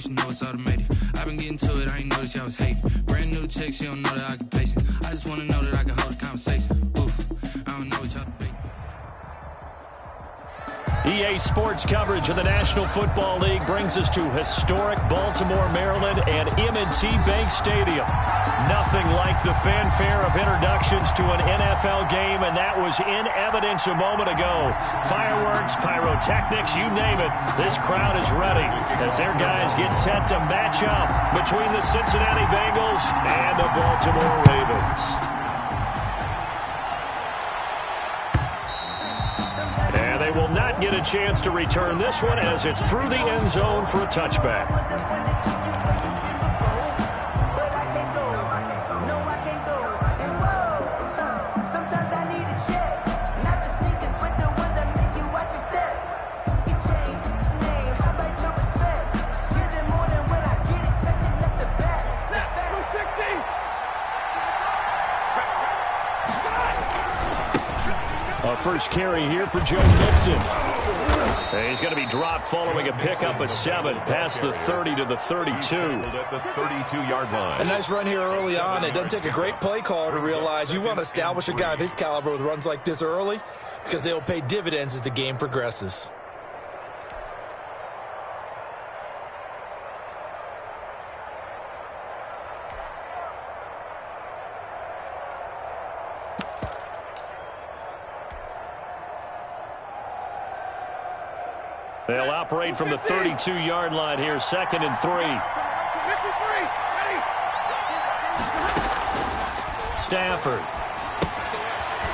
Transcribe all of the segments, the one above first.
you know it's automated. I've been getting to it, I ain't noticed y'all was hating. Brand new chick, she don't know that I can pace it. I just wanna know that I can hold a conversation. Oof, I don't know what y'all debating. EA Sports coverage of the National Football League brings us to historic Baltimore, Maryland, and M&T Bank Stadium. Nothing like the fanfare of introductions to an NFL game, and that was in evidence a moment ago. Fireworks, pyrotechnics, you name it. This crowd is ready as their guys get set to match up between the Cincinnati Bengals and the Baltimore Ravens. They will not get a chance to return this one as it's through the end zone for a touchback. First carry here for Joe Mixon. He's going to be dropped following a pickup of 7 past the 30 to the 32. At the 32-yard line. A nice run here early on. It doesn't take a great play call to realize you want to establish a guy of his caliber with runs like this early because they'll pay dividends as the game progresses. They'll operate from the 32-yard line here, 2nd and 3. Stafford.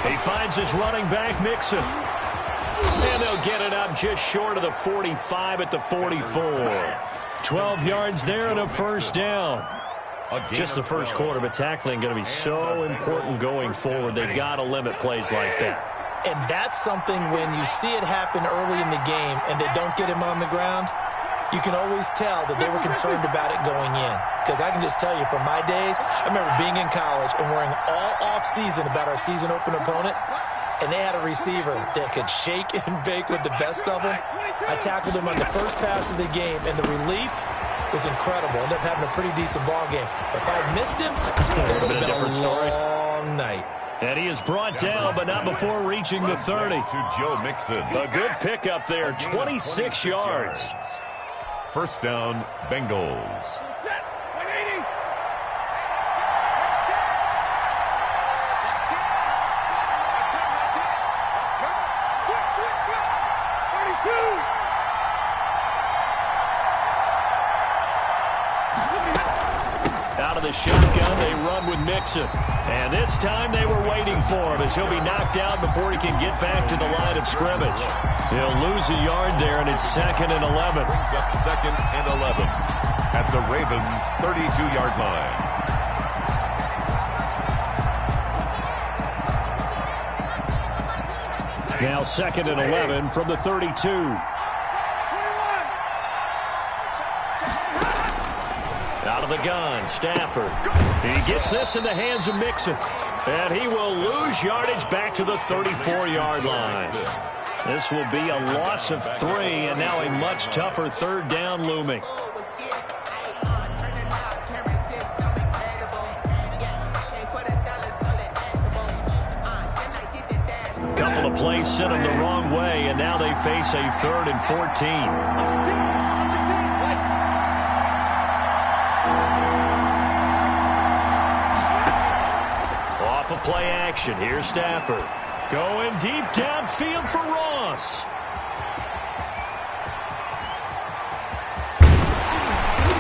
He finds his running back, Mixon. And they'll get it up just short of the 45 at the 44. 12 yards there and a first down. Just the first quarter, but tackling going to be so important going forward. They've got to limit plays like that. And that's something when you see it happen early in the game and they don't get him on the ground, you can always tell that they were concerned about it going in. Because I can just tell you from my days, I remember being in college and worrying all off-season about our season open opponent, and they had a receiver that could shake and bake with the best of them. I tackled him on the first pass of the game, and the relief was incredible. Ended up having a pretty decent ball game. But if I'd missed him, it would have been a long night. And he is brought down, but not before reaching the 30. To Joe Mixon. A good pickup there, 26 yards. First down, Bengals. Out of the shotgun, they run with Mixon. And this time they were waiting for him as he'll be knocked down before he can get back to the line of scrimmage. He'll lose a yard there, and it's 2nd and 11. Brings up 2nd and 11 at the Ravens' 32-yard line. Now 2nd and 11 from the 32. Out of the gun, Stafford. He gets this in the hands of Mixon. And he will lose yardage back to the 34-yard line. This will be a loss of 3, and now a much tougher 3rd down looming. Couple of plays sent them the wrong way, and now they face a 3rd and 14. Off of play action, here's Stafford. Going deep downfield for Ross.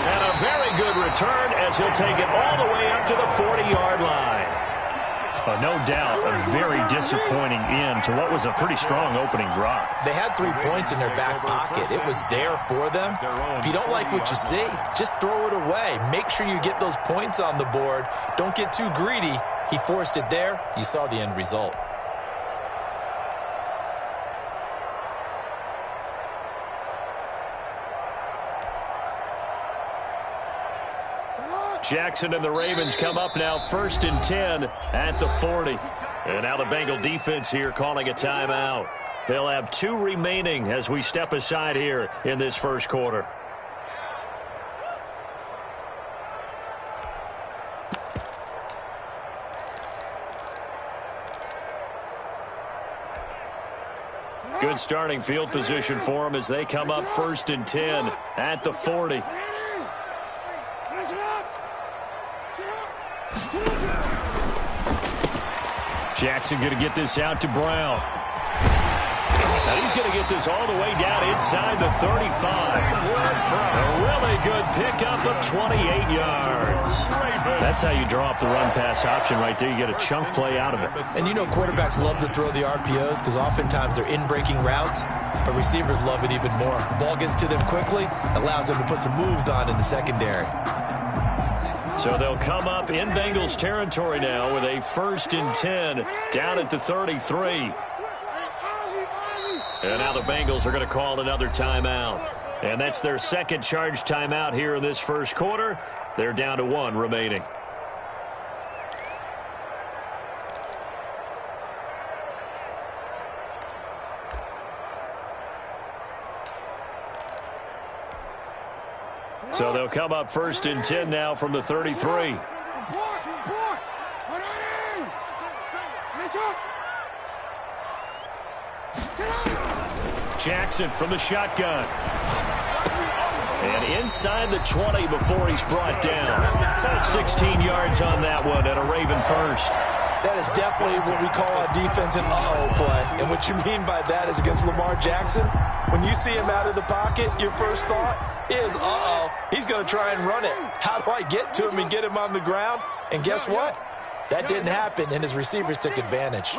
And a very good return as he'll take it all the way up to the 40-yard line. No doubt a very disappointing end to what was a pretty strong opening drive. They had 3 points in their back pocket. It was there for them. If you don't like what you see, just throw it away. Make sure you get those points on the board. Don't get too greedy. He forced it there. You saw the end result. Jackson and the Ravens come up now 1st and 10 at the 40. And now the Bengal defense here calling a timeout. They'll have 2 remaining as we step aside here in this first quarter. Good starting field position for them as they come up 1st and 10 at the 40. Jackson going to get this out to Brown. Now he's going to get this all the way down inside the 35. A really good pickup of 28 yards. That's how you draw up the run-pass option right there. You get a chunk play out of it. And you know quarterbacks love to throw the RPOs because oftentimes they're in-breaking routes, but receivers love it even more. The ball gets to them quickly, allows them to put some moves on in the secondary. So they'll come up in Bengals territory now with a 1st and 10 down at the 33. And now the Bengals are going to call another timeout. And that's their second charge timeout here in this first quarter. They're down to 1 remaining. So they'll come up 1st and 10 now from the 33. Jackson from the shotgun. And inside the 20 before he's brought down. 16 yards on that one and a Raven first. That is definitely what we call a defense and uh-oh play. And what you mean by that is against Lamar Jackson, when you see him out of the pocket, your first thought is, uh-oh, he's going to try and run it. How do I get to him and get him on the ground? And guess what? That didn't happen, and his receivers took advantage.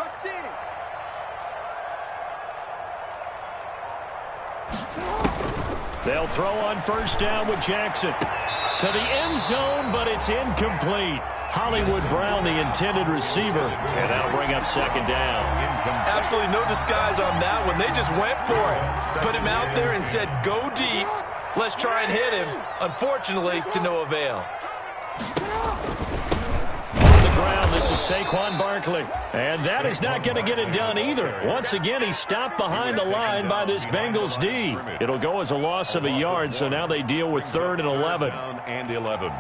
They'll throw on 1st down with Jackson. To the end zone, but it's incomplete. Hollywood Brown, the intended receiver, and that'll bring up 2nd down. Absolutely no disguise on that one. They just went for it. Put him out there and said, go deep. Let's try and hit him. Unfortunately, to no avail. On the ground, this is Saquon Barkley. And that is not going to get it done either. Once again, he's stopped behind the line by this Bengals D. It'll go as a loss of a yard, so now they deal with 3rd and 11. And 11.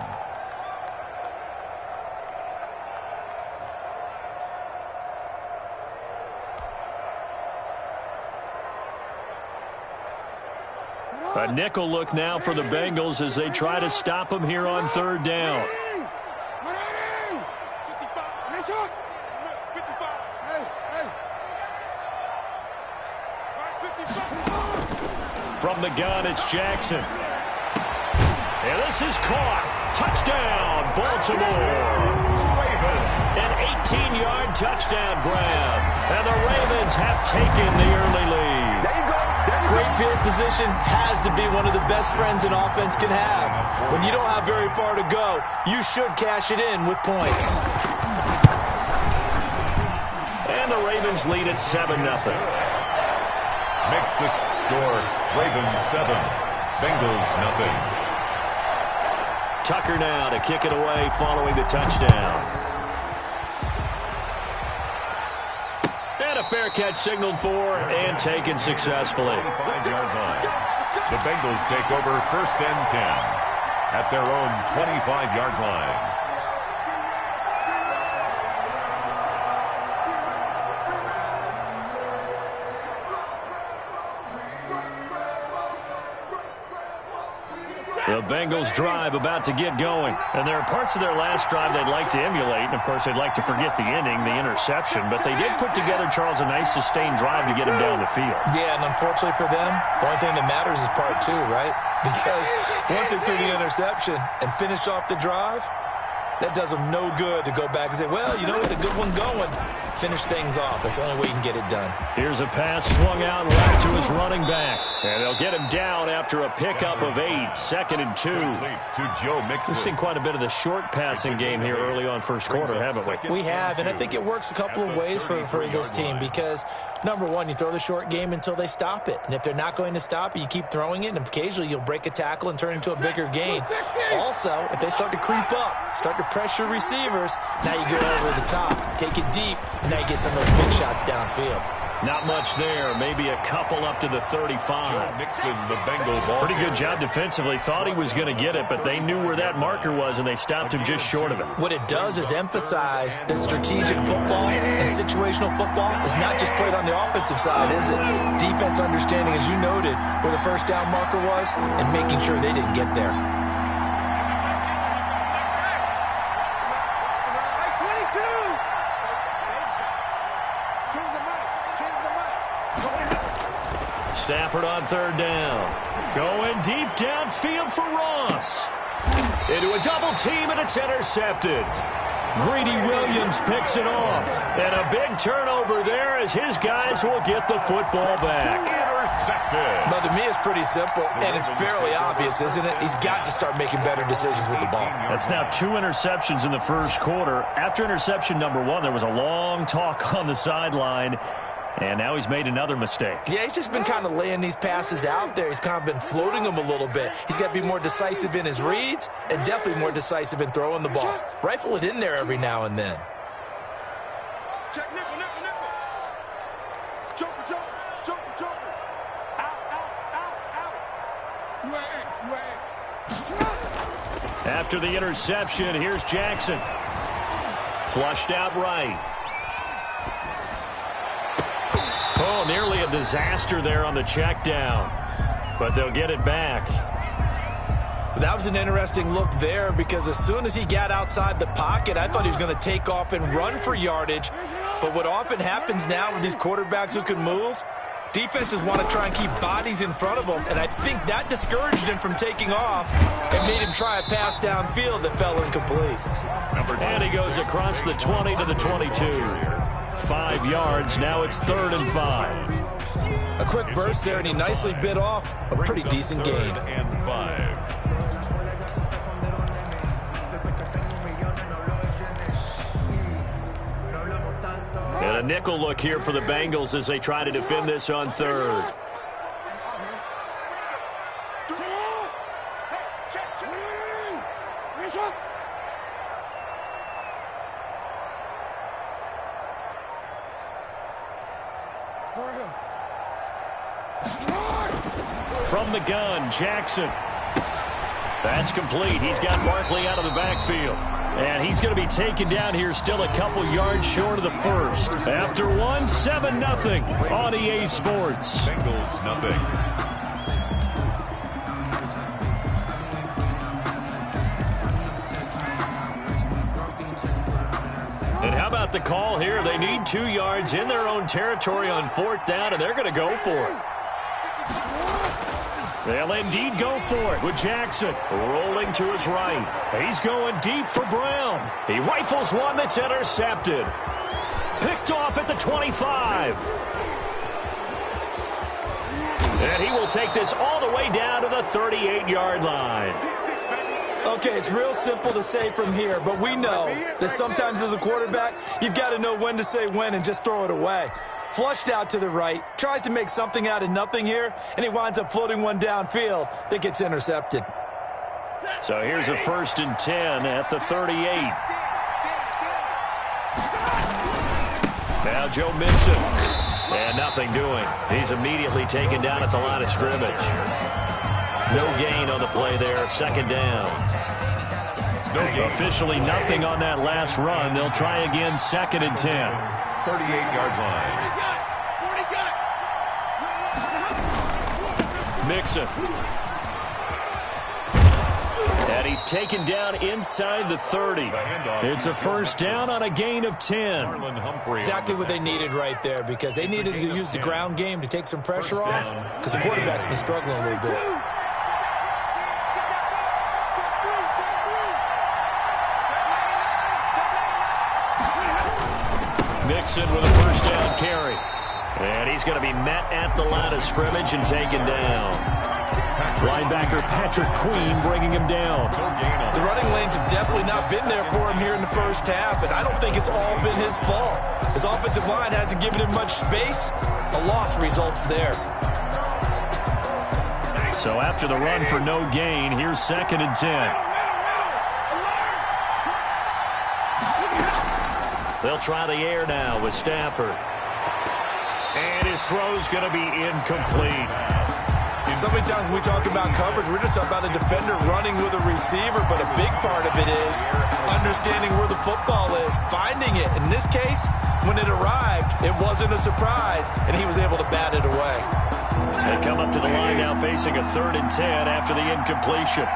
A nickel look now for the Bengals as they try to stop him here on 3rd down. From the gun, it's Jackson. And this is caught. Touchdown, Baltimore. An 18-yard touchdown grab. And the Ravens have taken the early lead. Great field position has to be one of the best friends an offense can have. When you don't have very far to go, you should cash it in with points. And the Ravens lead at 7-0. Makes the score Ravens 7, Bengals nothing. Tucker now to kick it away following the touchdown. And a fair catch signaled for and taken successfully. 5-yard line. The Bengals take over 1st and 10 at their own 25-yard line. The Bengals drive about to get going. And there are parts of their last drive they'd like to emulate. And, of course, they'd like to forget the ending, the interception. But they did put together, Charles, a nice sustained drive to get him down the field. Yeah, and unfortunately for them, the only thing that matters is part 2, right? Because once they threw the interception and finished off the drive, that does them no good to go back and say, well, you know what, a good one going. Finish things off. That's the only way you can get it done. Here's a pass swung out left to his running back. And they'll get him down after a pickup of 8. 2nd and 2. To Joe Mixon. We've seen quite a bit of the short passing game here early on first quarter, haven't we? We have, and I think it works a couple of ways for this team because, number one, you throw the short game until they stop it. And if they're not going to stop it, you keep throwing it, and occasionally you'll break a tackle and turn it into a bigger gain. Also, if they start to creep up, start to pressure receivers, now you go over the top, take it deep, and now you get some of those big shots downfield. Not much there. Maybe a couple up to the 35. Joe Mixon, the Bengal ball. Pretty good job defensively. Thought he was going to get it, but they knew where that marker was, and they stopped him just short of it. What it does is emphasize that strategic football and situational football is not just played on the offensive side, is it? Defense understanding, as you noted, where the first down marker was and making sure they didn't get there. Stafford on third down. Going deep downfield for Ross. Into a double team, and it's intercepted. Greedy Williams picks it off. And a big turnover there as his guys will get the football back. Intercepted. But to me, it's pretty simple, and it's fairly obvious, isn't it? He's got to start making better decisions with the ball. That's now 2 interceptions in the first quarter. After interception number 1, there was a long talk on the sideline. And now he's made another mistake. Yeah, he's just been kind of laying these passes out there. He's kind of been floating them a little bit. He's got to be more decisive in his reads and definitely more decisive in throwing the ball. Rifle it in there every now and then. Check nickel, nickel, nickel. Joker, joker, joker, joker. Out. After the interception, here's Jackson. Flushed out right. Oh, nearly a disaster there on the check down. But they'll get it back. That was an interesting look there because as soon as he got outside the pocket, I thought he was going to take off and run for yardage. But what often happens now with these quarterbacks who can move, defenses want to try and keep bodies in front of them. And I think that discouraged him from taking off and made him try a pass downfield that fell incomplete. And he goes across the 20 to the 22. 5 yards. Now it's 3rd and 5. A quick burst there, and he nicely bit off a pretty decent gain. 3rd and 5. And a nickel look here for the Bengals as they try to defend this on 3rd. From the gun, Jackson. That's complete. He's got Barkley out of the backfield. And he's going to be taken down here still a couple yards short of the first. After 1, 7-0 on EA Sports. Bengals nothing. And how about the call here? They need 2 yards in their own territory on 4th down, and they're going to go for it. They'll indeed go for it with Jackson rolling to his right. He's going deep for Brown. He rifles one that's intercepted. Picked off at the 25. And he will take this all the way down to the 38-yard line. Okay, it's real simple to say from here, but we know that sometimes as a quarterback, you've got to know when to say when and just throw it away. Flushed out to the right, tries to make something out of nothing here, and he winds up floating one downfield that gets intercepted. So here's a 1st and 10 at the 38. Now Joe Mixon. And nothing doing. He's immediately taken down at the line of scrimmage. No gain on the play there. 2nd down. Officially nothing on that last run. They'll try again 2nd and 10. 38-yard line. Mixon. And he's taken down inside the 30. It's a 1st down on a gain of 10. Exactly what they needed right there because they needed to use the ground game to take some pressure off because the quarterback's been struggling a little bit. Mixon with a 1st down carry. And he's going to be met at the line of scrimmage and taken down. Linebacker Patrick Queen bringing him down. The running lanes have definitely not been there for him here in the first half, and I don't think it's all been his fault. His offensive line hasn't given him much space. A loss results there. So after the run for no gain, here's 2nd and 10. They'll try the air now with Stafford. And his throw's going to be incomplete. So many times when we talk about coverage, we're just about a defender running with a receiver, but a big part of it is understanding where the football is, finding it. In this case, when it arrived, it wasn't a surprise, and he was able to bat it away. They come up to the line now facing a 3rd and 10 after the incompletion.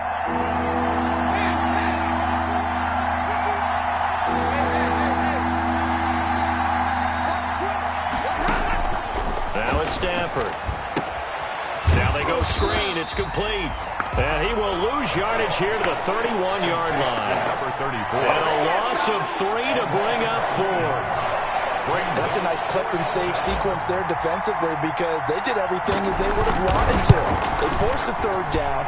Now it's Stafford. Now they go screen. It's complete. And he will lose yardage here to the 31-yard line. Number 34. And a loss of 3 to bring up 4. That's a nice clip and save sequence there defensively because they did everything as they would have wanted to. They forced the 3rd down,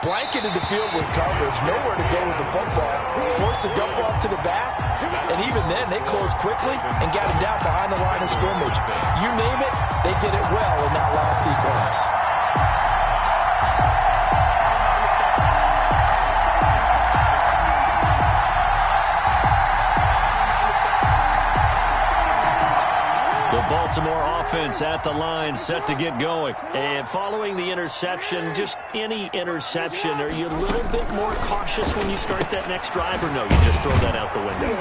blanketed the field with coverage, nowhere to go with the football, forced the dump off to the back, and even then they closed quickly and got him down behind the line of scrimmage. You name it, they did it well in that last sequence. Baltimore offense at the line, set to get going. And following the interception, just any interception, are you a little bit more cautious when you start that next drive, or no, you just throw that out the window?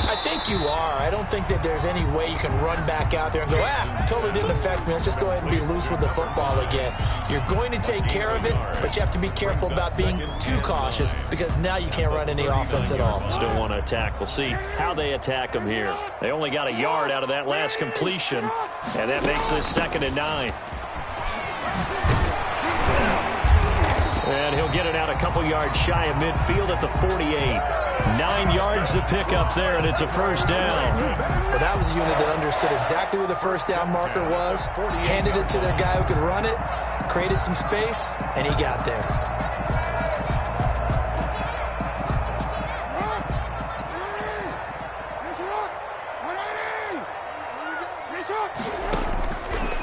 I think you are. I don't think that there's any way you can run back out there and go, totally didn't affect me. Let's just go ahead and be loose with the football again. You're going to take care of it, but you have to be careful about being too cautious because now you can't run any offense at all. Still want to attack. We'll see how they attack them here. They only got a yard out of that last completion, and that makes this 2nd and 9. And he'll get it out a couple yards shy of midfield at the 48. 9 yards to pick up there, and it's a 1st down. Well, that was a unit that understood exactly where the 1st down marker was, handed it to their guy who could run it, created some space, and he got there.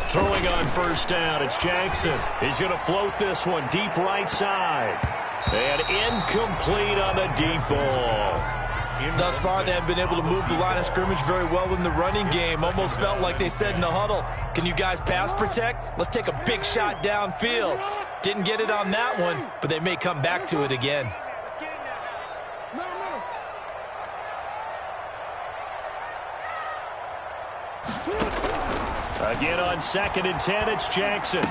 Throwing on 1st down, it's Jackson. He's going to float this one deep right side. And incomplete on the deep ball. Thus far, they have been able to move the line of scrimmage very well in the running game. Almost felt like they said in the huddle, can you guys pass protect? Let's take a big shot downfield. Didn't get it on that one, but they may come back to it again. Again on 2nd and 10, it's Jackson.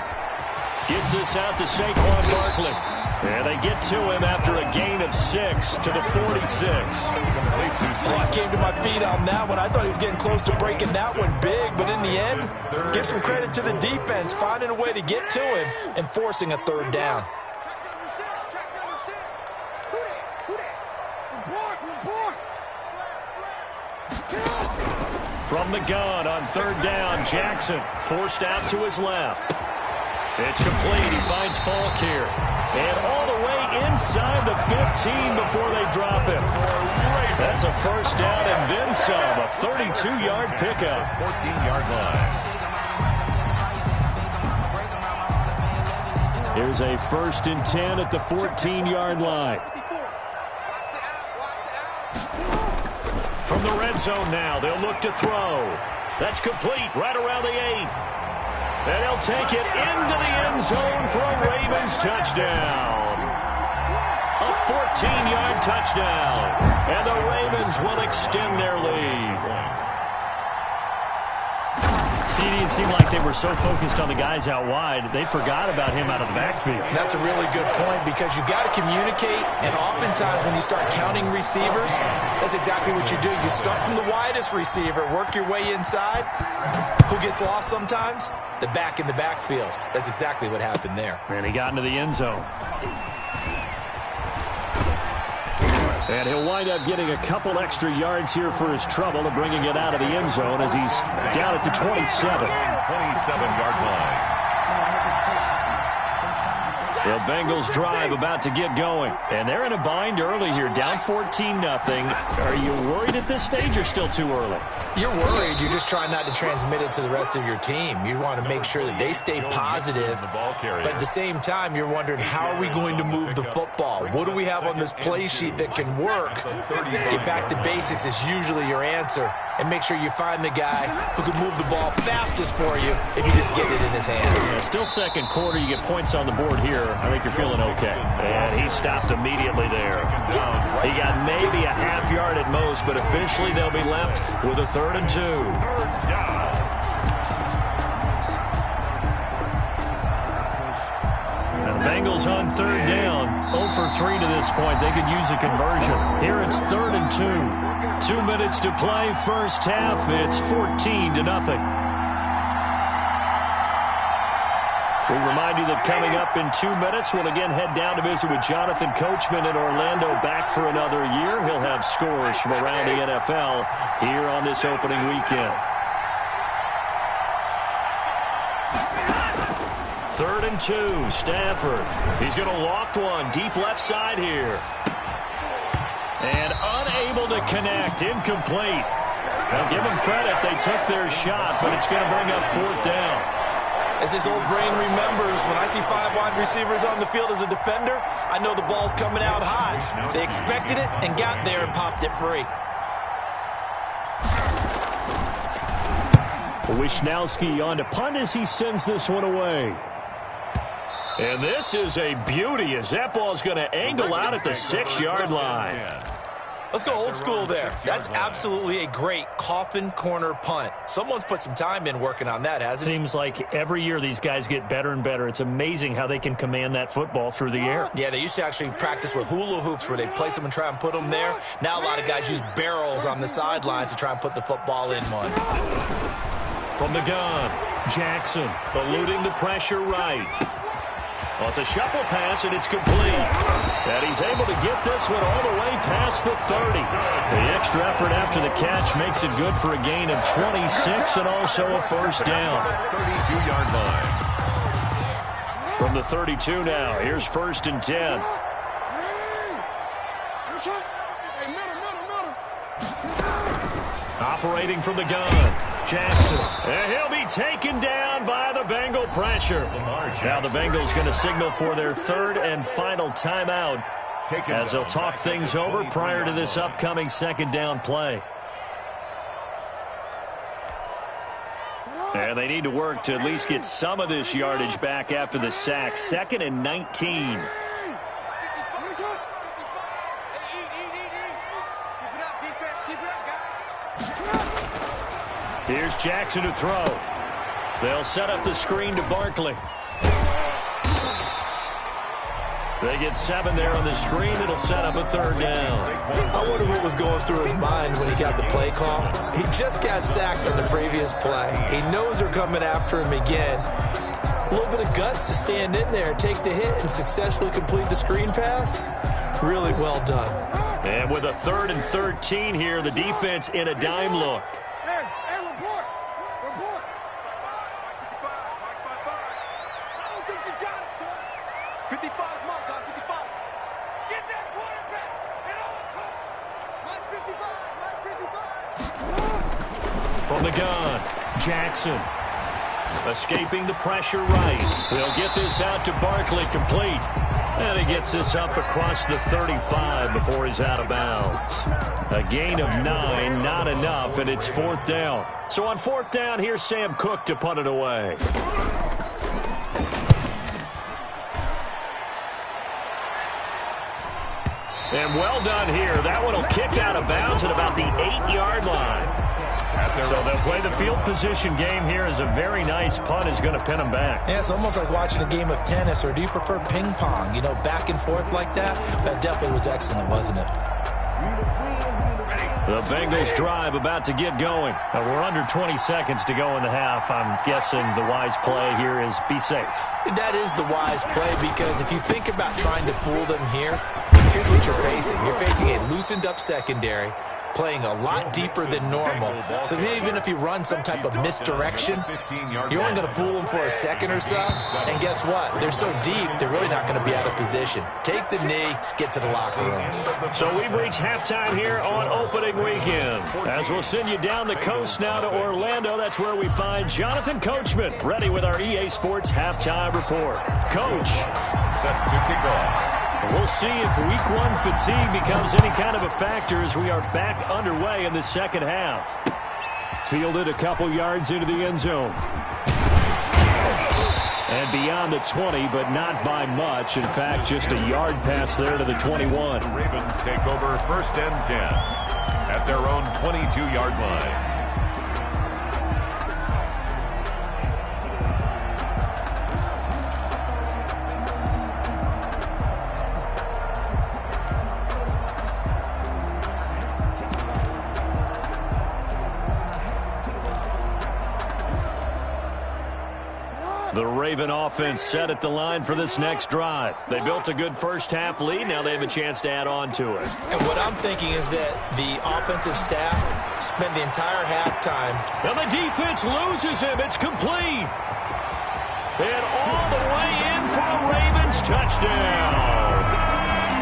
Gets this out to Saquon Barkley. And they get to him after a gain of 6 to the 46. I came to my feet on that one. I thought he was getting close to breaking that one big, but in the end, give some credit to the defense, finding a way to get to him and forcing a 3rd down. From the gun on 3rd down, Jackson forced out to his left. It's complete. He finds Falk here. And all the way inside the 15 before they drop him. That's a 1st down and then some. A 32-yard pickup. 14-yard line. Here's a 1st and 10 at the 14-yard line. From the red zone now, they'll look to throw. That's complete right around the 8. And he'll take it into the end zone for a Ravens touchdown. A 14-yard touchdown. And the Ravens will extend their lead. CD, it seemed like they were so focused on the guys out wide, they forgot about him out of the backfield. That's a really good point because you've got to communicate, and oftentimes when you start counting receivers, that's exactly what you do. You start from the widest receiver, work your way inside. Who gets lost sometimes? The back in the backfield. That's exactly what happened there. And he got into the end zone. And he'll wind up getting a couple extra yards here for his trouble of bringing it out of the end zone as he's down at the 27. 27-yard line. The Bengals drive about to get going. And they're in a bind early here, down 14-0. Are you worried at this stage or still too early? You're worried. You're just trying not to transmit it to the rest of your team. You want to make sure that they stay positive. But at the same time, you're wondering, how are we going to move the football? What do we have on this play sheet that can work? Get back to basics is usually your answer. And make sure you find the guy who can move the ball fastest for you if you just get it in his hands. Yeah, still second quarter. You get points on the board here. I think you're feeling okay. And he stopped immediately there. He got maybe a half yard at most, but officially they'll be left with a 3rd and 2. And the Bengals on 3rd down. 0 for 3 to this point. They could use a conversion. Here it's 3rd and 2. 2 minutes to play, first half. It's 14-0. We remind you that coming up in 2 minutes, we'll again head down to visit with Jonathan Coachman in Orlando, back for another year. He'll have scores from around the NFL here on this opening weekend. 3rd and 2, Stafford. He's going to loft one, deep left side here. And unable to connect, incomplete. Now give them credit, they took their shot, but it's going to bring up 4th down. As this old brain remembers, when I see 5 wide receivers on the field as a defender, I know the ball's coming out high. They expected it and got there and popped it free. Wishnowski on to punt as he sends this one away. And this is a beauty as that ball's going to angle out at the 6-yard line. Let's go old school there. That's absolutely a great coffin corner punt. Someone's put some time in working on that, hasn't it? Seems like every year these guys get better and better. It's amazing how they can command that football through the air. Yeah, they used to actually practice with hula hoops where they place them and try and put them there. Now a lot of guys use barrels on the sidelines to try and put the football in one. From the gun, Jackson eluding the pressure right. Well, it's a shuffle pass, and it's complete. And he's able to get this one all the way past the 30. The extra effort after the catch makes it good for a gain of 26 and also a first down. 32-yard line. From the 32 now, here's 1st and 10. Operating from the gun, Jackson. And he'll be taken down by the Bengal pressure. Now the Bengals going to signal for their 3rd and final timeout as they'll talk things over prior to this upcoming 2nd down play. And they need to work to at least get some of this yardage back after the sack. 2nd and 19. Here's Jackson to throw. They'll set up the screen to Barkley. They get 7 there on the screen. It'll set up a 3rd down. I wonder what was going through his mind when he got the play call. He just got sacked on the previous play. He knows they're coming after him again. A little bit of guts to stand in there, take the hit, and successfully complete the screen pass. Really well done. And with a 3rd and 13 here, the defense in a dime look. From the gun, Jackson. Escaping the pressure right. They'll get this out to Barkley, complete. And he gets this up across the 35 before he's out of bounds. A gain of 9, not enough, and it's 4th down. So on 4th down, here's Sam Cook to punt it away. And well done here. That one will kick out of bounds at about the 8-yard line. So they'll play the field position game here as a very nice punt is going to pin them back. Yeah, it's almost like watching a game of tennis, or do you prefer ping pong? You know, back and forth like that? That definitely was excellent, wasn't it? The Bengals drive about to get going. We're under 20 seconds to go in the half. I'm guessing the wise play here is be safe. That is the wise play, because if you think about trying to fool them here, here's what you're facing. You're facing a loosened up secondary. playing a lot deeper than normal. So even if you run some type of misdirection, you're only going to fool them for a second or so. And guess what? They're so deep, they're really not going to be out of position. Take the knee, get to the locker room. So we've reached halftime here on opening weekend. As we'll send you down the coast now to Orlando, that's where we find Jonathan Coachman, ready with our EA Sports halftime report. Coach. Set to kick off. We'll see if week one fatigue becomes any kind of a factor as we are back underway in the second half. Fielded a couple yards into the end zone. And beyond the 20, but not by much. In fact, just a yard pass there to the 21. The Ravens take over 1st and 10 at their own 22-yard line. The Raven offense set at the line for this next drive. They built a good first-half lead. Now they have a chance to add on to it. And what I'm thinking is that the offensive staff spent the entire halftime. And the defense loses him. It's complete. And all the way in for a Ravens touchdown.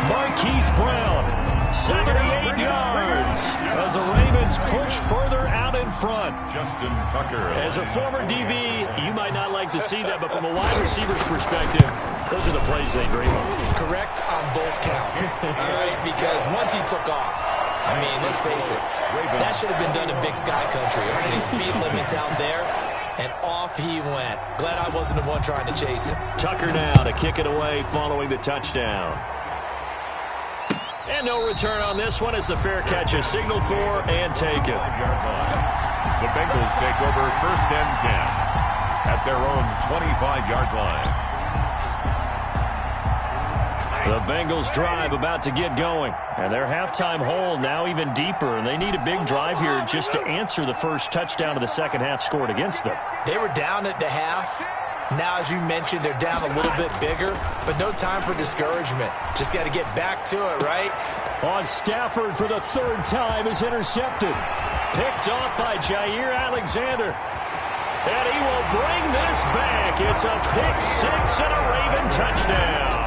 Marquise Brown, 78 yards, as the Ravens push further out in front. Justin Tucker. As a former DB, you might not like to see that, but from a wide receiver's perspective, those are the plays they dream of. Correct on both counts. All right, because once he took off, I mean, let's face it, that should have been done in Big Sky Country. Any speed limits out there, and off he went. Glad I wasn't the one trying to chase him. Tucker now to kick it away following the touchdown. And no return on this one as the fair catch is signaled for and taken. The Bengals take over 1st and 10 at their own 25-yard line. The Bengals drive about to get going. And their halftime hole now even deeper. And they need a big drive here just to answer the first touchdown of the second half scored against them. They were down at the half. Now, as you mentioned, they're down a little bit bigger, but no time for discouragement. Just got to get back to it, right? On Stafford for the third time is intercepted. Picked off by Jair Alexander. And he will bring this back. It's a pick six and a Raven touchdown.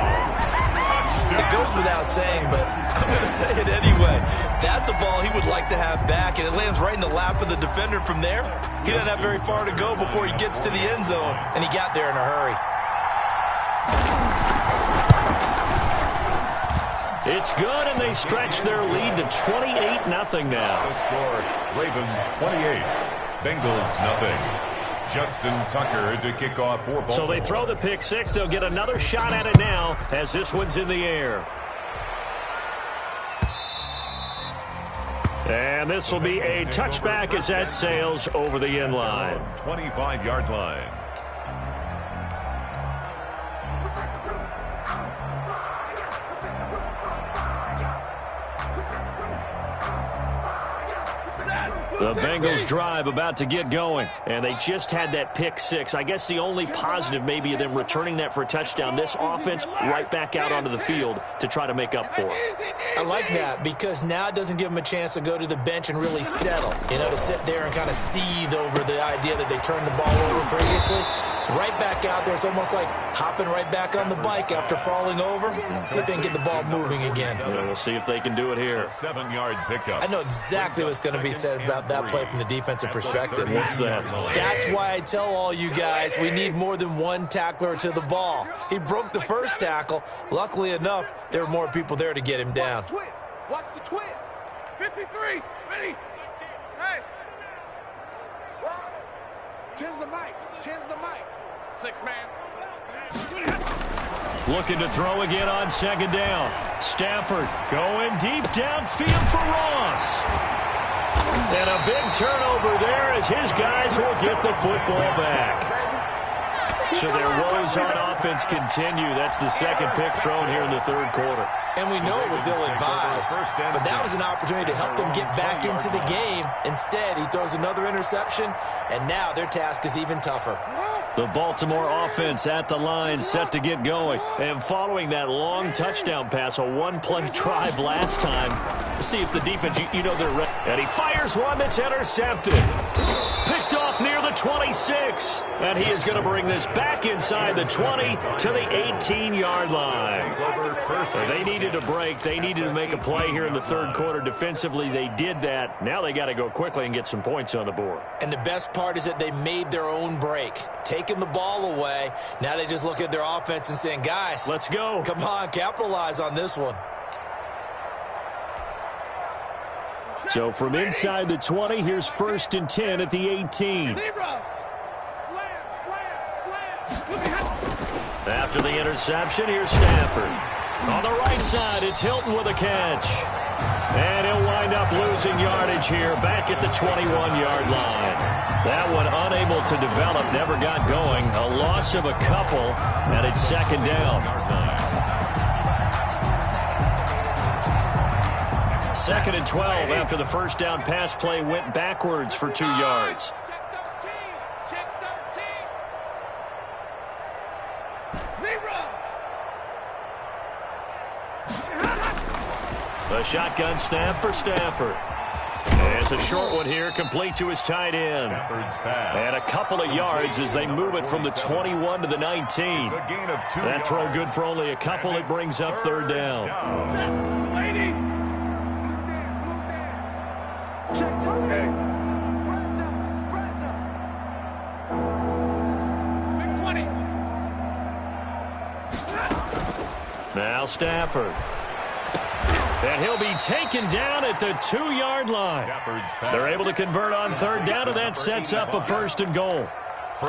It goes without saying, but I'm going to say it anyway. That's a ball he would like to have back, and it lands right in the lap of the defender from there. He doesn't have very far to go before he gets to the end zone, and he got there in a hurry. It's good, and they stretch their lead to 28-0 now. The score, Ravens 28, Bengals nothing. Justin Tucker to kick off for Baltimore. So they throw the pick six. They'll get another shot at it now as this one's in the air. And this will be a touchback as that sails over the end line. 25-yard line. The Bengals drive about to get going, and they just had that pick six. I guess the only positive maybe of them returning that for a touchdown. This offense right back out onto the field to try to make up for it. I like that because now it doesn't give them a chance to go to the bench and really settle, you know, to sit there and kind of seethe over the idea that they turned the ball over previously. Right back out there. It's almost like hopping right back on the bike after falling over. See if they can get the ball moving again. Yeah, we'll see if they can do it here. 7-yard pickup. I know exactly what's going to be said about that play from the defensive perspective. What's that? That's why I tell all you guys we need more than one tackler to the ball. He broke the first tackle. Luckily enough, there were more people there to get him down. Watch the twins. 53. Ready. Hey. 10's the mic. 10's the mic. 6-man. Looking to throw again on second down. Stafford going deep downfield for Ross. And a big turnover there as his guys will get the football back. So their woes on offense continue. That's the second pick thrown here in the third quarter. And we know it was ill-advised, but that was an opportunity to help them get back into the game. Instead, he throws another interception, and now their task is even tougher. The Baltimore offense at the line, set to get going. And following that long touchdown pass, a one-play drive last time, let's see if the defense, you know they're ready. And he fires one that's intercepted. Picked off near the 26. And he is going to bring this back inside the 20 to the 18-yard line. They needed a break. They needed to make a play here in the third quarter. Defensively, they did that. Now they got to go quickly and get some points on the board. And the best part is that they made their own break. Taking the ball away. Now they just look at their offense and saying, guys, let's go. Come on, capitalize on this one. So from inside the 20, here's 1st and 10 at the 18. After the interception, here's Stafford. On the right side, it's Hilton with a catch. And he'll wind up losing yardage here back at the 21-yard line. That one unable to develop, never got going. A loss of a couple, and it's 2nd down. 2nd and 12 after the first down pass play went backwards for 2 yards. A shotgun snap for Stafford. And it's a short one here, complete to his tight end. And a couple of yards as they move it from the 21 to the 19. That throw good for only a couple. It brings up 3rd down. Now Stafford. And he'll be taken down at the 2-yard line. They're able to convert on 3rd down, and that sets up a 1st and goal.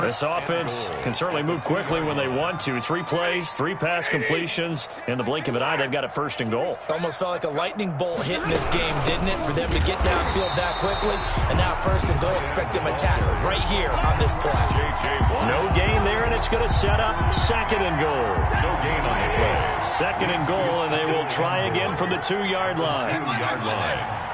This offense can certainly move quickly when they want to. 3 plays, 3 pass completions. In the blink of an eye, they've got a 1st and goal. Almost felt like a lightning bolt hit in this game, didn't it? For them to get downfield that quickly. And now 1st and goal, expect them to attack right here on this play. No gain there, and it's going to set up 2nd and goal. No gain on the play. 2nd and goal, and they will try again from the 2-yard line. 2-yard line.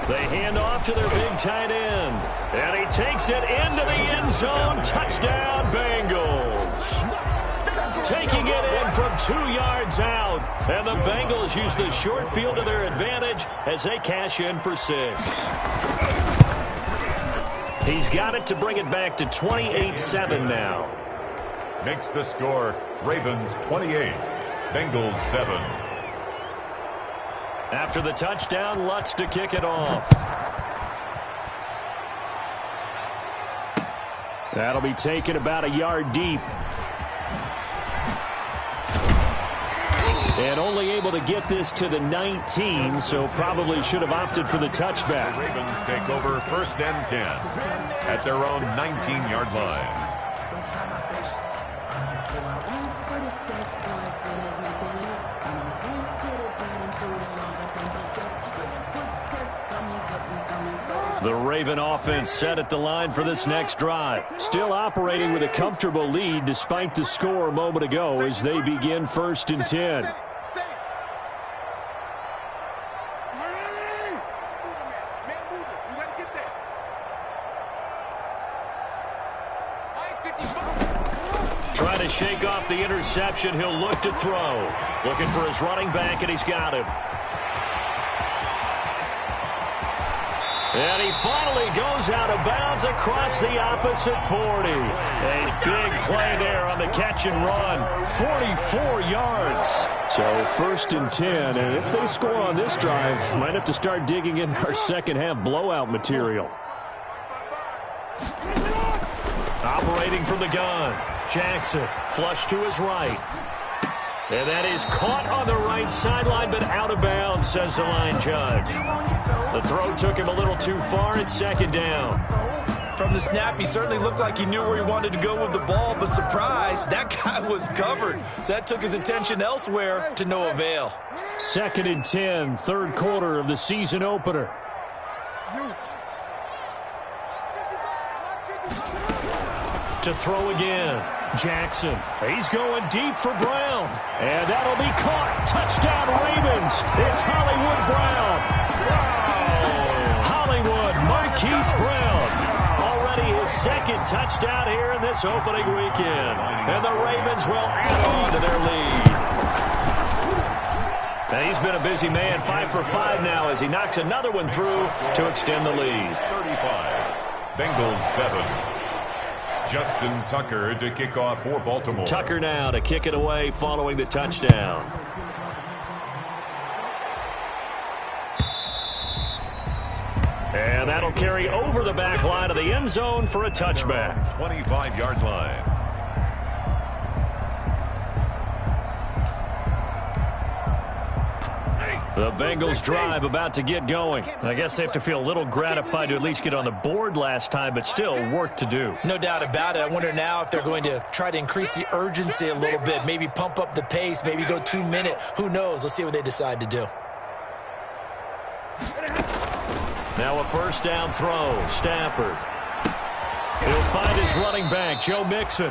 They hand off to their big tight end. And he takes it into the end zone. Touchdown, Bengals. Taking it in from 2 yards out. And the Bengals use the short field to their advantage as they cash in for 6. He's got it to bring it back to 28-7 now. Makes the score Ravens 28, Bengals 7. After the touchdown, Lutz to kick it off. That'll be taken about a yard deep. And only able to get this to the 19, so probably should have opted for the touchback. The Ravens take over 1st and 10 at their own 19-yard line. The Raven offense set at the line for this next drive. Still operating with a comfortable lead despite the score a moment ago as they begin 1st and 10. Trying to shake off the interception. He'll look to throw. Looking for his running back, and he's got him. And he finally goes out of bounds across the opposite 40. A big play there on the catch and run. 44 yards. So 1st and 10, and if they score on this drive, might have to start digging in our second half blowout material. Operating from the gun. Jackson, flush to his right. And that is caught on the right sideline, but out of bounds, says the line judge. The throw took him a little too far. It's 2nd down. From the snap, he certainly looked like he knew where he wanted to go with the ball, but surprise, that guy was covered. So that took his attention elsewhere to no avail. 2nd and 10, 3rd quarter of the season opener. To throw again. Jackson. He's going deep for Brown. And that'll be caught. Touchdown, Ravens. It's Hollywood Brown. Hollywood, Marquise Brown. Already Money, his second touchdown here in this opening weekend. And the Ravens will add on to their lead. And he's been a busy man, 5 for 5 now as he knocks another one through to extend the lead. 35. Bengals 7. Justin Tucker to kick off for Baltimore. Tucker now to kick it away following the touchdown. And that'll carry over the back line of the end zone for a touchback. 25-yard line. The Bengals drive about to get going. I guess they have to feel a little gratified to at least get on the board last time, but still work to do. No doubt about it. I wonder now if they're going to try to increase the urgency a little bit, maybe pump up the pace, maybe go 2-minute. Who knows? Let's see what they decide to do. Now a first down throw. Stafford. He'll find his running back, Joe Mixon.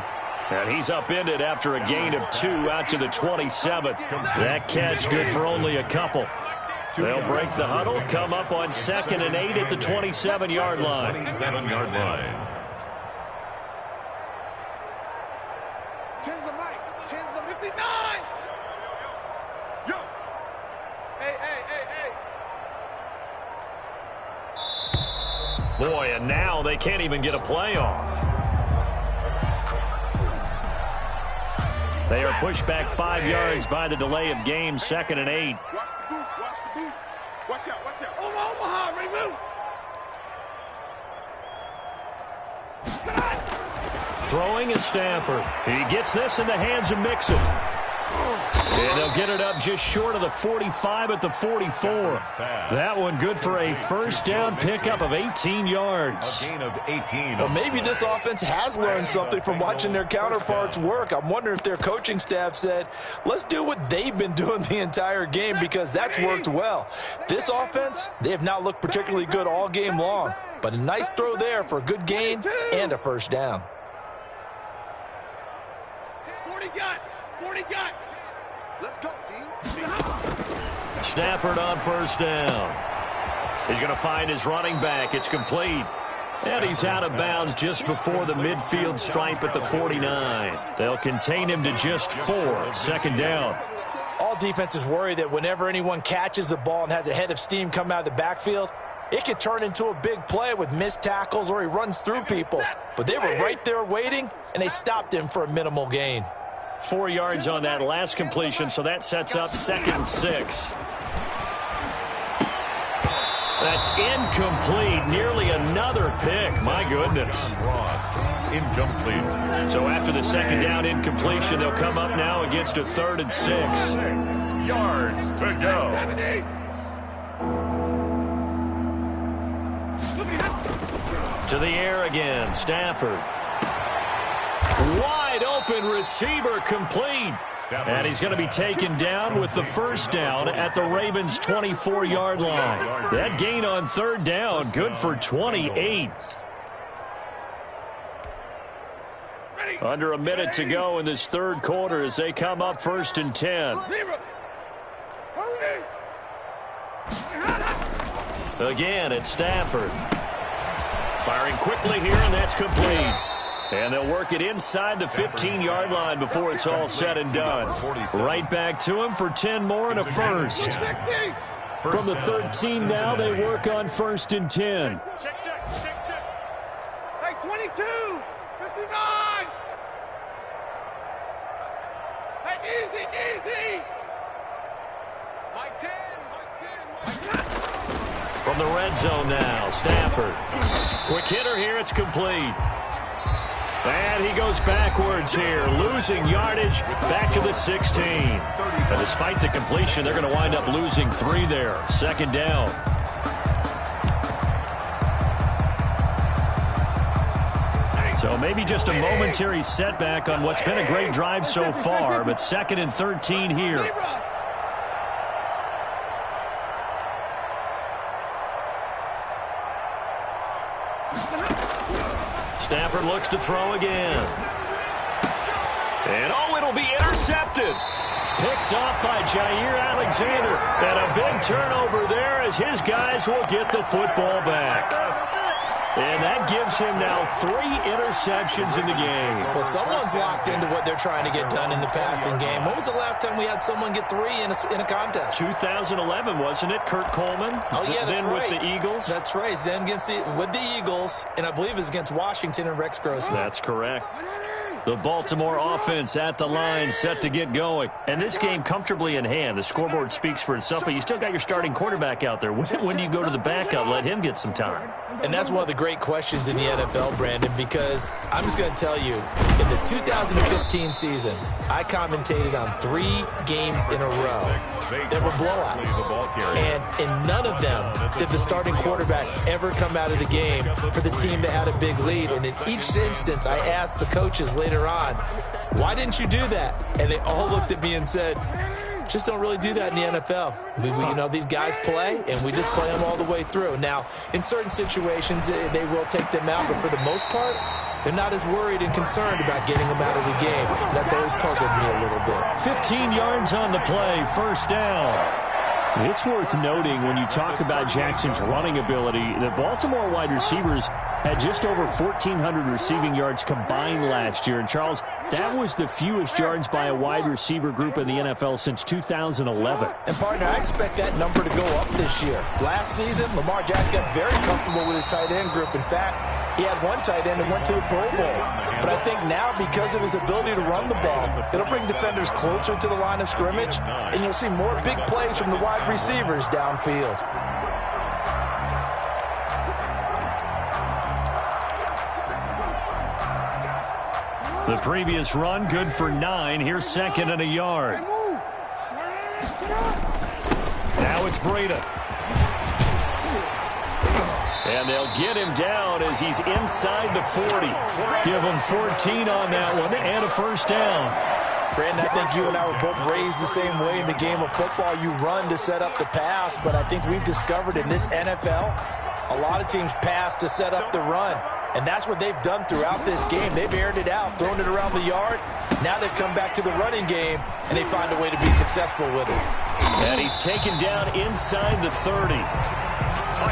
And he's upended after a gain of 2 out to the 27. That catch good for only a couple. They'll break the huddle, come up on 2nd and 8 at the 27-yard line. 27-yard line. 10's the mic. 10's the 59. Yo. Hey. Boy, and now they can't even get a play off. They are pushed back 5 yards by the delay of game, 2nd and 8. Watch the booth. Watch out. Omaha, remove. Throwing is Stafford. He gets this in the hands of Mixon. And they'll get it up just short of the 45 at the 44. That one good for a first down pickup of 18 yards. A gain of 18. Well, maybe this offense has learned something from watching their counterparts work. I'm wondering if their coaching staff said, let's do what they've been doing the entire game because that's worked well. This offense, they have not looked particularly good all game long, but a nice throw there for a good gain and a first down. 40 got. Let's go, D. Stafford on first down. He's going to find his running back. It's complete. And he's out of bounds just before the midfield stripe at the 49. They'll contain him to just 4. 2nd down. All defenses worry that whenever anyone catches the ball and has a head of steam come out of the backfield, it could turn into a big play with missed tackles or he runs through people. But they were right there waiting, and they stopped him for a minimal gain. 4 yards on that last completion, so that sets up 2nd and 6. That's incomplete. Nearly another pick. My goodness. Ross, incomplete. So after the 2nd down incompletion, they'll come up now against a 3rd and 6. 6 yards to go. To the air again. Stafford. Wide open receiver complete. And he's going to be taken down with the first down at the Ravens' 24-yard line. That gain on 3rd down, good for 28. Under a minute to go in this 3rd quarter as they come up 1st and 10. Again, it's Stafford. Firing quickly here, and that's complete. And they'll work it inside the 15-yard line before it's all said and done. Right back to him for 10 more and a first. From the 13 now, they work on 1st and 10. Check. Hey, 22, 59. Hey, easy. Mike 10. From the red zone now, Stafford. Quick hitter here, it's complete. And he goes backwards here, losing yardage back to the 16. And despite the completion, they're going to wind up losing 3 there. 2nd down. So maybe just a momentary setback on what's been a great drive so far, but 2nd and 13 here. Stafford looks to throw again. And it'll be intercepted. Picked off by Jair Alexander. And a big turnover there as his guys will get the football back. And that gives him now 3 interceptions in the game. Well, someone's locked into what they're trying to get done in the passing game. When was the last time we had someone get 3 in a contest? 2011, wasn't it? Kurt Coleman? Oh, yeah, that's then right. with the Eagles? That's right. Then with the Eagles, and I believe it was against Washington and Rex Grossman. That's correct. The Baltimore offense at the line, set to get going. And this game comfortably in hand. The scoreboard speaks for itself, but you still got your starting quarterback out there. When do you go to the backup? Let him get some time. And that's one of the great questions in the NFL, Brandon, because I'm just going to tell you, in the 2015 season, I commentated on 3 games in a row that were blowouts. And in none of them did the starting quarterback ever come out of the game for the team that had a big lead. And in each instance, I asked the coaches later on, why didn't you do that? And they all looked at me and said, just don't really do that in the NFL. These guys play, and we just play them all the way through. Now, in certain situations, they will take them out, but for the most part, they're not as worried and concerned about getting them out of the game. That's always puzzled me a little bit. 15 yards on the play, first down. It's worth noting when you talk about Jackson's running ability that Baltimore wide receivers had just over 1,400 receiving yards combined last year. And, Charles, that was the fewest yards by a wide receiver group in the NFL since 2011. And, partner, I expect that number to go up this year. Last season, Lamar Jackson got very comfortable with his tight end group. In fact, he had one tight end that went to the Pro Bowl. But I think now, because of his ability to run the ball, it'll bring defenders closer to the line of scrimmage, and you'll see more big plays from the wide receivers downfield. The previous run, good for 9. Here's second and a yard. Now it's Breida. And they'll get him down as he's inside the 40. Give him 14 on that one and a first down. Brandon, I think you and I were both raised the same way in the game of football. You run to set up the pass, but I think we've discovered in this NFL, a lot of teams pass to set up the run. And that's what they've done throughout this game. They've aired it out, thrown it around the yard. Now they've come back to the running game, and they find a way to be successful with it. And he's taken down inside the 30.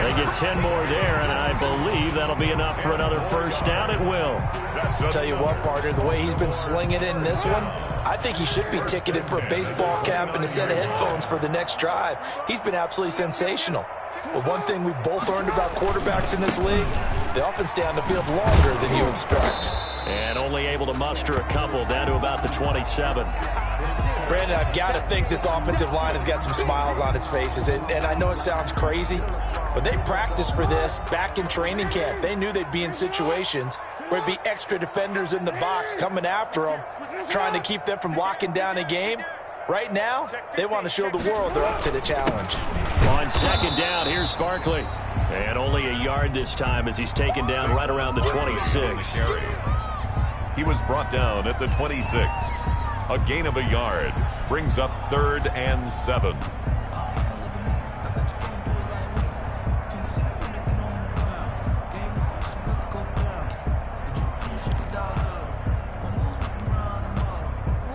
They get 10 more there, and I believe that'll be enough for another first down. It will. I'll tell you what, partner, the way he's been slinging it in this one, I think he should be ticketed for a baseball cap and a set of headphones for the next drive. He's been absolutely sensational. But one thing we've both learned about quarterbacks in this league, they often stay on the field longer than you expect. And only able to muster a couple, down to about the 27. Brandon, I've got to think this offensive line has got some smiles on its faces. And I know it sounds crazy, but they practiced for this back in training camp. They knew they'd be in situations where it'd be extra defenders in the box coming after them, trying to keep them from locking down a game. Right now, they want to show the world they're up to the challenge. On second down, here's Barkley. And only a yard this time as he's taken down right around the 26. He was brought down at the 26. A gain of a yard brings up 3rd and 7.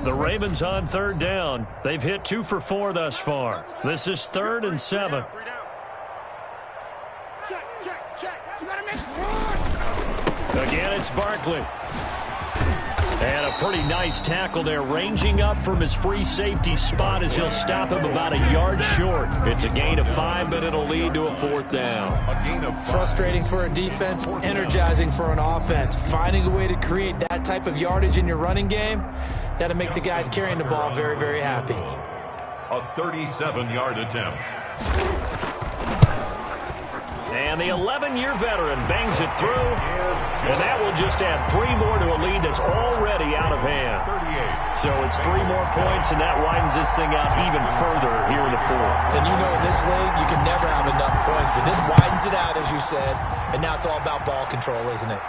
The Ravens on 3rd down. They've hit 2 for 4 thus far. This is 3rd and 7. Again, it's Barkley. And a pretty nice tackle there, ranging up from his free safety spot as he'll stop him about a yard short. It's a gain of 5, but it'll lead to a 4th down. Frustrating for a defense, energizing for an offense. Finding a way to create that type of yardage in your running game, that'll make the guys carrying the ball very, very happy. A 37-yard attempt. And the 11-year veteran bangs it through, and that will just add 3 more to a lead that's already out of hand. So it's 3 more points, and that widens this thing out even further here in the 4th. And you know in this league, you can never have enough points, but this widens it out, as you said, and now it's all about ball control, isn't it?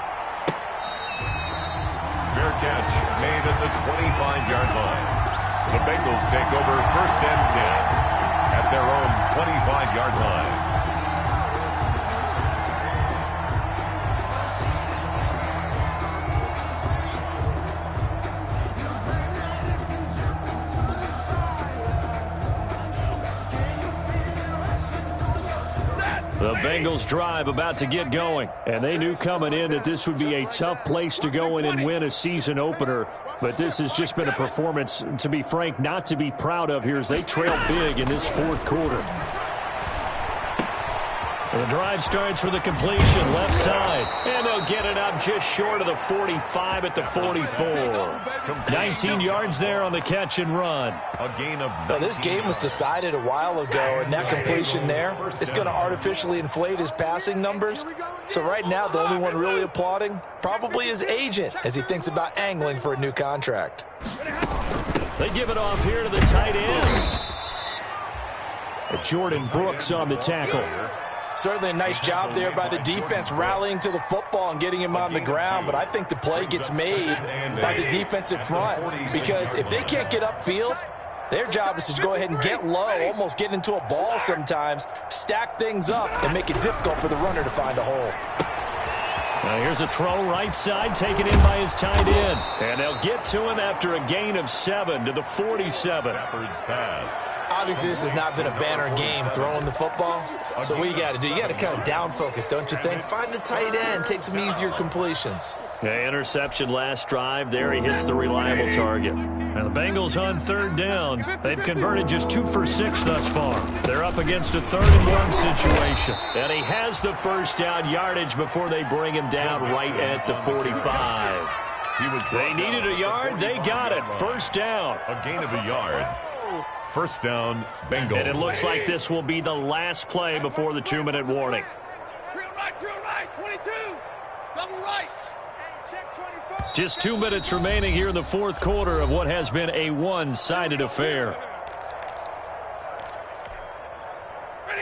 Fair catch made at the 25-yard line. The Bengals take over 1st and 10 at their own 25-yard line. The Bengals drive about to get going, and they knew coming in that this would be a tough place to go in and win a season opener, but this has just been a performance, to be frank, not to be proud of here as they trail big in this fourth quarter. And the drive starts with a completion left side, and they'll get it up just short of the 45 at the 44. 19 yards there on the catch and run. A gain of this game was decided a while ago, and that completion there is going to artificially inflate his passing numbers. So right now, the only one really applauding probably his agent as he thinks about angling for a new contract. They give it off here to the tight end. Jordan Brooks on the tackle. Certainly a nice job there by the defense rallying to the football and getting him on the ground, but I think the play gets made by the defensive front because if they can't get upfield, their job is to go ahead and get low, almost get into a ball sometimes, stack things up, and make it difficult for the runner to find a hole. Now here's a throw right side, taken in by his tight end. And they'll get to him after a gain of 7 to the 47. Stafford's pass. Obviously, this has not been a banner game throwing the football. So what you got to do, you got to kind of down focus, don't you think? Find the tight end, take some easier completions. Yeah, interception last drive. There he hits the reliable target. And the Bengals on third down. They've converted just 2 for 6 thus far. They're up against a 3rd-and-1 situation. And he has the first down yardage before they bring him down right at the 45. They needed a yard. They got it. First down. A gain of a yard. First down, Bengals. And it looks like this will be the last play before the 2-minute warning. Drill right, 22. Double right. Check 24. Just 2 minutes remaining here in the fourth quarter of what has been a one-sided affair.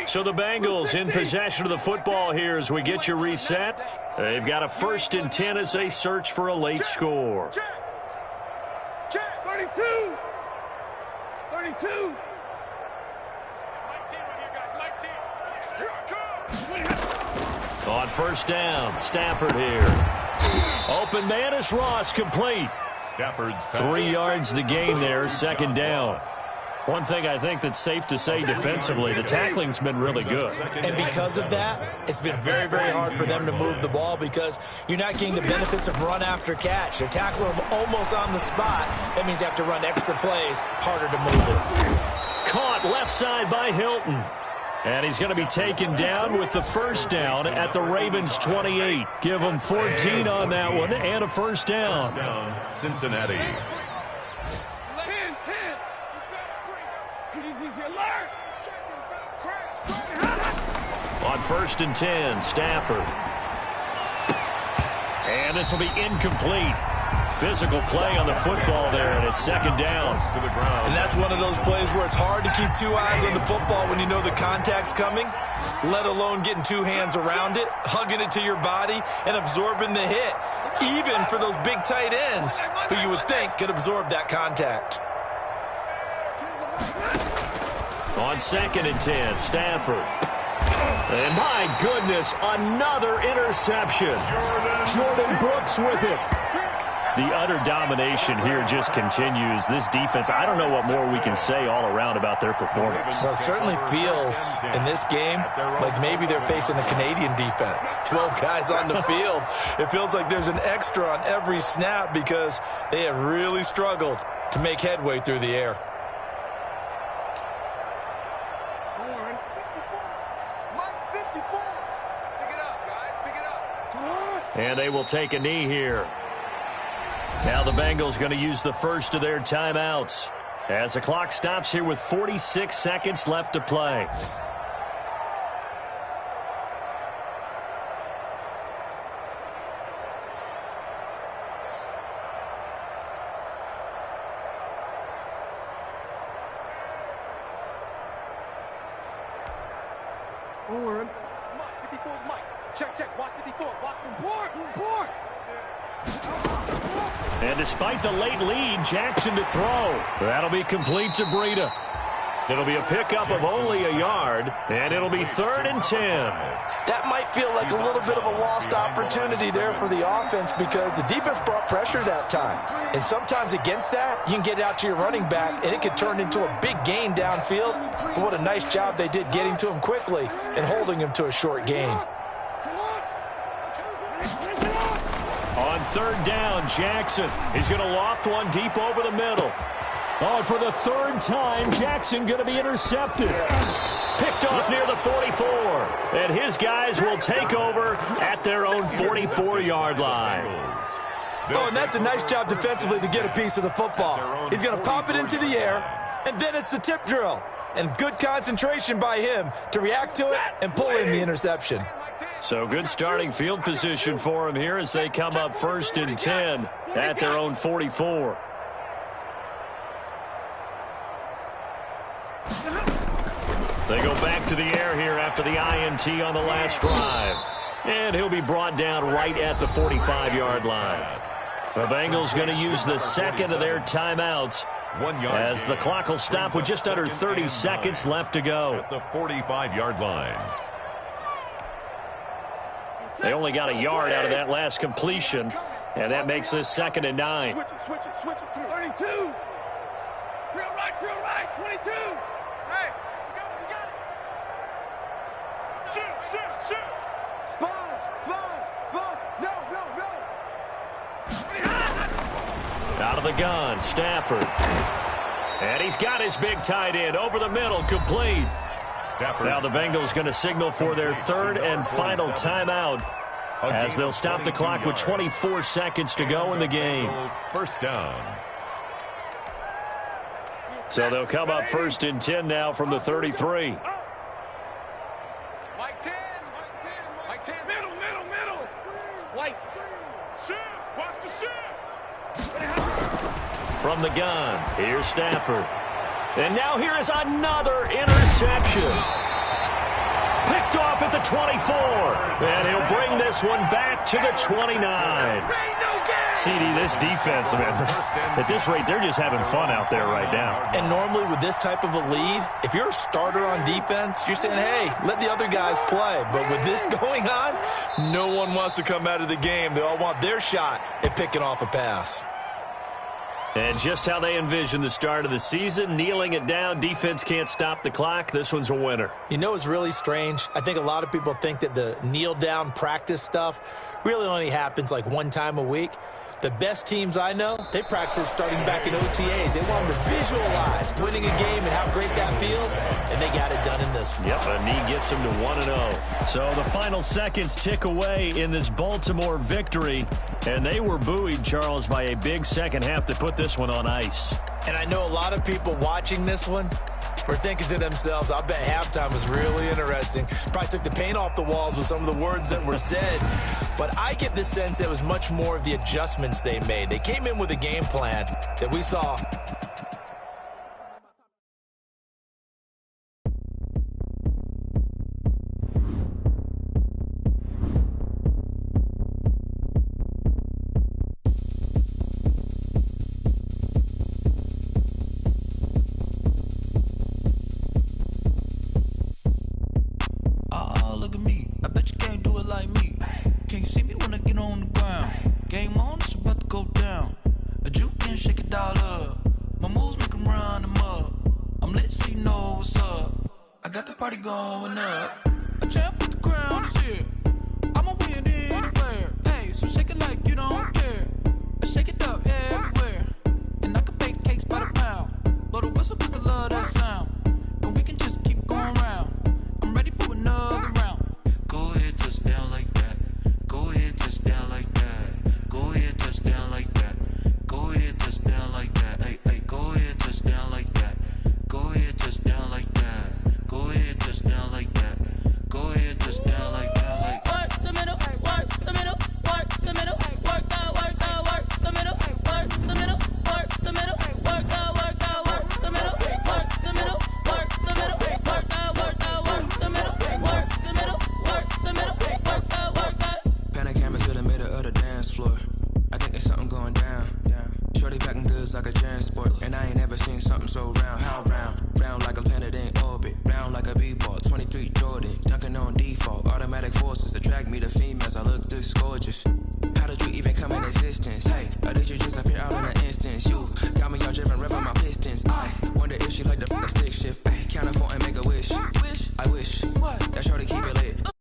So the Bengals in possession of the football here as we get you reset. They've got a 1st and 10 as they search for a late score. Check 32. 32. My team right here, guys. My team. Here I come. On first down, Stafford here. Open man is Ross, complete. Stafford's pass. 3 yards the gain there, 2nd down. One thing I think that's safe to say defensively, the tackling's been really good. And because of that, it's been very, very hard for them to move the ball because you're not getting the benefits of run after catch. They're tackling them almost on the spot. That means you have to run extra plays, harder to move it. Caught left side by Hilton. And he's going to be taken down with the first down at the Ravens 28. Give them 14 on that one and a first down. Cincinnati. 10. On 1st and 10, Stafford. And this will be incomplete. Physical play on the football there, and it's 2nd down. To the ground. And that's one of those plays where it's hard to keep 2 eyes on the football when you know the contact's coming, let alone getting 2 hands around it, hugging it to your body, and absorbing the hit, even for those big tight ends who you would think could absorb that contact. On 2nd and 10, Stafford. And my goodness, another interception. Jordan Brooks with it. The utter domination here just continues. This defense, I don't know what more we can say all around about their performance. Well, it certainly feels in this game like maybe they're facing a Canadian defense. 12 guys on the field. It feels like there's an extra on every snap because they have really struggled to make headway through the air. And they will take a knee here. Now the Bengals going to use the first of their timeouts as the clock stops here with 46 seconds left to play. Mike, 54's Mike. Check. Watch 54. Watch Port. And despite the late lead, Jackson to throw. That'll be complete to Breida. It'll be a pickup of only a yard, and it'll be 3rd and 10. That might feel like a little bit of a lost opportunity there for the offense because the defense brought pressure that time. And sometimes against that, you can get it out to your running back, and it could turn into a big gain downfield. But what a nice job they did getting to him quickly and holding him to a short gain. On 3rd down, Jackson. He's going to loft one deep over the middle. Oh, and for the 3rd time, Jackson going to be intercepted. Picked off near the 44. And his guys will take over at their own 44-yard line. Oh, and that's a nice job defensively to get a piece of the football. He's going to pop it into the air, and then it's the tip drill. And good concentration by him to react to it and pull in the interception. So good starting field position for him here as they come up 1st and 10 at their own 44. They go back to the air here after the INT on the last drive. And he'll be brought down right at the 45-yard line. The Bengals going to use the second of their timeouts as the clock will stop with just under 30 seconds left to go. At the 45-yard line. They only got a yard out of that last completion, and that makes this 2nd and 9. Switch it. 32. Drill right, 22. Hey, we got it. Shoot. Sponge. No. Out of the gun, Stafford. And he's got his big tight end over the middle, complete. Stafford. Now the Bengals going to signal for their 3rd and final timeout as they'll stop the clock with 24 seconds to go in the game. 1st down. So they'll come up 1st and 10 now from the 33. Mike 10. Middle. White. Shoot. Watch the shoot. From the gun, here's Stafford. And now here is another interception. Picked off at the 24. And he'll bring this one back to the 29. CD, this defense, man, at this rate, they're just having fun out there right now. And normally with this type of a lead, if you're a starter on defense, you're saying, hey, let the other guys play. But with this going on, no one wants to come out of the game. They all want their shot at picking off a pass. And just how they envision the start of the season, kneeling it down, defense can't stop the clock. This one's a winner. You know, it's really strange. I think a lot of people think that the kneel-down practice stuff really only happens like one time a week. The best teams I know, they practice starting back in OTAs. They want them to visualize winning a game and how great that feels, and they got it done in this one. Yep, a knee gets them to 1-0. So the final seconds tick away in this Baltimore victory, and they were buoyed, Charles, by a big second half to put this one on ice. And I know a lot of people watching this one were thinking to themselves, I bet halftime was really interesting. Probably took the paint off the walls with some of the words that were said. But I get the sense it was much more of the adjustments they made. They came in with a game plan that we saw. Going up. A champ with the crown is here. I'ma win anywhere. Hey, so shake it like you don't care. Shake it up everywhere. And I can bake cakes by the pound. Blow the whistle cause I love that sound. And we can just keep going round. I'm ready for another round. Go ahead, touch down like that. Go ahead, touch down like that. Go ahead, touch down like that. Go ahead, touch down like that. Hey, hey, go ahead, touch down like that. Go ahead, touch down like that. Go ahead, touch down like that. Go ahead, touch down like that. Like work the middle, work the middle, work the middle, work the middle, work the middle, work the Stacking goods like a transport, and I ain't never seen something so round. How round? Round like a planet in orbit, round like a b-ball. 23 Jordan, dunking on default. Automatic forces attract me to females. I look this gorgeous. How did you even come in existence? Hey, or did you just appear out in an instance? You got me all driven, revving my pistons. I wonder if she like the stick shift. Ay, count a 4 and make a wish. I wish that shorty keep it lit.